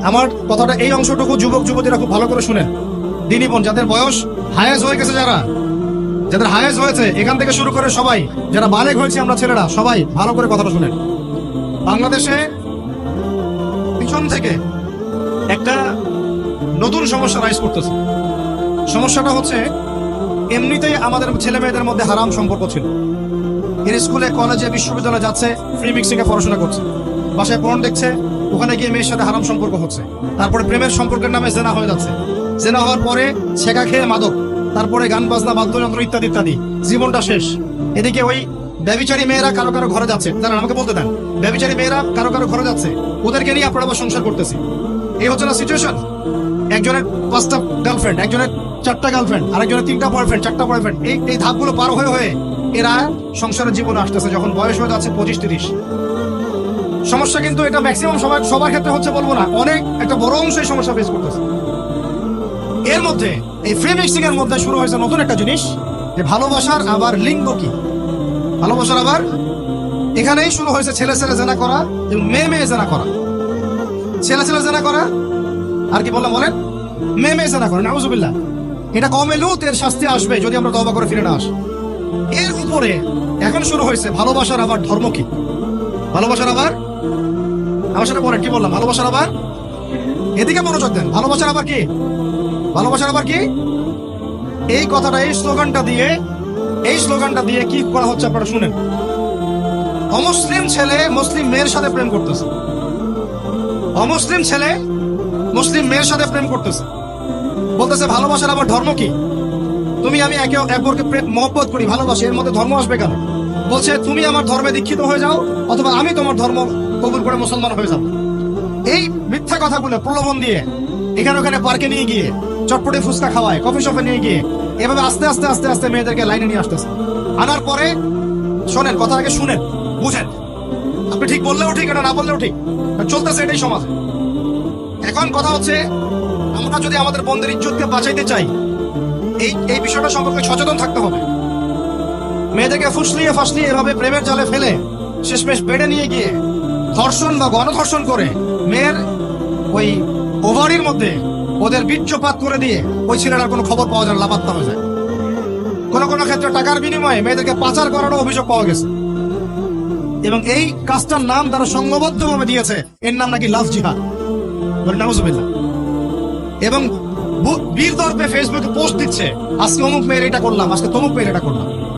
আমার কথাটা এই অংশটুকু যুবক যুবতীরা খুব ভালো করে শুনেন। দিনী বোন যাদের বয়স হায়েজ হয়ে গেছে, যাদের হায়েজ হয়েছে এখান থেকে শুরু করে সবাই, যারা বালেগ হয়েছে আমরা ছেলেরা সবাই ভালো করে কথাটা শুনেন। বাংলাদেশে পিছন থেকে একটা নতুন সমস্যা রাইজ করতেছে। সমস্যাটা হচ্ছে এমনিতেই আমাদের ছেলে মেয়েদের মধ্যে হারাম সম্পর্ক ছিল। এর স্কুলে কলেজে বিশ্ববিদ্যালয়ে যাচ্ছে, ফ্রি মিক্সিং এ পড়াশোনা করছে, বাসায় পড়ন দেখছে, ওখানে গিয়ে মেয়ের সাথে হারাম সম্পর্ক হচ্ছে, তারপরে প্রেমের সম্পর্কের নামে জেনা হয়ে যাচ্ছে, জেনা হওয়ার পরে ছেঁকা খেয়ে মাদক, তারপরে গান বাজনা বাদ্যযন্ত্র ইত্যাদি ইত্যাদি, জীবনটা শেষ। এদিকে ওই ব্যভিচারী মেয়েরা কারো কারো ঘরে যাচ্ছে, তারা আমাকে বলতে দেন, ব্যভিচারী মেয়েরা কারো কারো ঘরে যাচ্ছে, ওদেরকে নিয়ে আপনারা আবার সংসার করতেছি। এই হচ্ছে না সিচুয়েশন। একজনের 5টা গার্লফ্রেন্ড, একজনের 4টা গার্লফ্রেন্ড, আরেকজনের 3টা বয়ফ্রেন্ড, 4টা বয়ফ্রেন্ড, এই ধাপগুলো পার হয়ে হয়ে এরা সংসারের জীবনে আসতেছে যখন বয়স হয়ে যাচ্ছে 25-30। সমস্যা কিন্তু এটা ম্যাক্সিমাম সবার ক্ষেত্রে হচ্ছে বলবো না, অনেক একটা বড় অংশ এই সমস্যা ফেস করতেছে। এর মধ্যে এই ফ্রি মিক্সিং এর মধ্যে শুরু হয়েছে নতুন একটা জিনিস, যে ভালোবাসার আবার লিঙ্গ কি, ভালোবাসার আবার এখানেই শুরু হয়েছে ছেলে ছেলে জেনা করা এবং মেয়ে মেয়ে জেনা করা, ছেলে ছেলে জেনা করা, আর কি বললাম বলেন, মেয়ে মেয়ে জেনা করা। নাউজুবিল্লাহ। এটা কমে লুত, এর শাস্তি আসবে যদি আমরা তওবা করে ফিরে না আসি। এর উপরে এখন শুরু হয়েছে ভালোবাসার আবার ধর্ম কি, ভালোবাসার আবার, আমার সাথে বলেন কি বললাম, ভালোবাসার আবার, এদিকে মনোযোগ দেন, ভালোবাসার আবার কি, ভালোবাসার আবার কি, এই কথাটা এই স্লোগানটা দিয়ে কি করা হচ্ছে আপনারা শুনেন। অমুসলিম ছেলে মুসলিম মেয়ের সাথে প্রেম করতেছে, অমুসলিম ছেলে মুসলিম মেয়ের সাথে প্রেম করতেছে, বলতেছে ভালোবাসার আবার ধর্ম কি, তুমি আমি একে অপরকে মহব্বত করি, ভালোবাসি, এর মধ্যে ধর্ম আসবে কেন? বলছে তুমি আমার ধর্মে দীক্ষিত হয়ে যাও অথবা আমি তোমার ধর্ম কবুল করে মুসলমান হয়ে যাব। এই মিথ্যা কথাগুলো প্রলোভন দিয়ে এখানে ওখানে পার্কে নিয়ে গিয়ে চটপটে ফুচকা খাওয়ায়, কফি শপে নিয়ে গিয়ে এভাবে আস্তে আস্তে আস্তে আস্তে মেয়েদেরকে লাইনে নিয়ে আসতেছে। আনার পরে শোনেন, কথাটাকে শুনেন, বুঝেন, আপনি ঠিক বললেও ঠিক, এটা না বললেও ঠিক, চলতেছে এটাই সমাজে। এখন কথা হচ্ছে, আমরা যদি আমাদের বোনদের ইজ্জতকে বাঁচাইতে চাই, এই বিষয়টা সম্পর্কে সচেতন থাকতে হবে। মেয়েদেরকে ফুসলিয়ে ফাসলিয়ে এভাবে প্রেমের জালে ফেলে শেষমেশ বেডে নিয়ে গিয়ে ধর্ষণ বা গণধর্ষণ করে মেয়ের ওই ওভারির মধ্যে ওদের বীর্যপাত করে দিয়ে ওই ছেলেটার কোনো খবর পাওয়া যায় না, লাপাত্তা হয়ে যায়। কোনো কোনো ক্ষেত্রে টাকার বিনিময়ে মেয়েদেরকে পাচার করারও অভিযোগ পাওয়া গেছে। এবং এই কাজটার নাম তারা সংঘবদ্ধভাবে দিয়েছে, এর নাম নাকি লাভ জিহাদ। নাউজুবিল্লাহ। এবং বীর দর্পে ফেসবুকে পোস্ট দিচ্ছে, আজকে অমুক মেয়ের এটা করলাম, আজকে তমুক মেয়ের এটা করলাম।